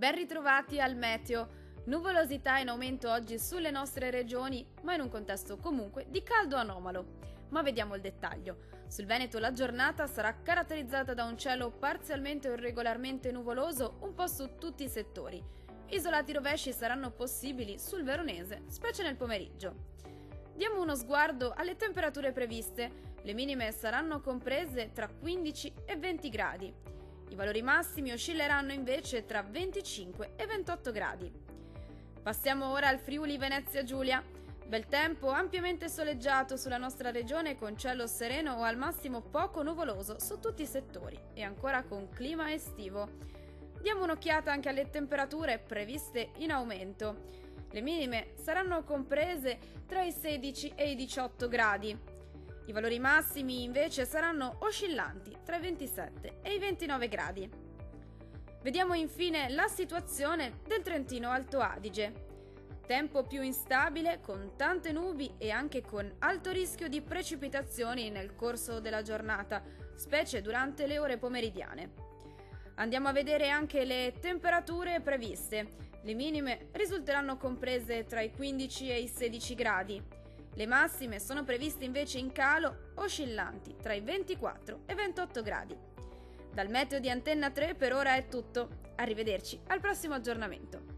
Ben ritrovati al meteo. Nuvolosità in aumento oggi sulle nostre regioni, ma in un contesto comunque di caldo anomalo. Ma vediamo il dettaglio. Sul Veneto la giornata sarà caratterizzata da un cielo parzialmente o irregolarmente nuvoloso un po' su tutti i settori. Isolati rovesci saranno possibili sul Veronese, specie nel pomeriggio. Diamo uno sguardo alle temperature previste. Le minime saranno comprese tra 15 e 20 gradi. I valori massimi oscilleranno invece tra 25 e 28 gradi. Passiamo ora al Friuli Venezia Giulia. Bel tempo ampiamente soleggiato sulla nostra regione con cielo sereno o al massimo poco nuvoloso su tutti i settori e ancora con clima estivo. Diamo un'occhiata anche alle temperature previste in aumento. Le minime saranno comprese tra i 16 e i 18 gradi. I valori massimi invece saranno oscillanti tra i 27 e i 29 gradi. Vediamo infine la situazione del Trentino Alto Adige. Tempo più instabile con tante nubi e anche con alto rischio di precipitazioni nel corso della giornata, specie durante le ore pomeridiane. Andiamo a vedere anche le temperature previste. Le minime risulteranno comprese tra i 15 e i 16 gradi. Le massime sono previste invece in calo, oscillanti tra i 24 e 28 gradi. Dal meteo di Antenna 3 per ora è tutto. Arrivederci al prossimo aggiornamento.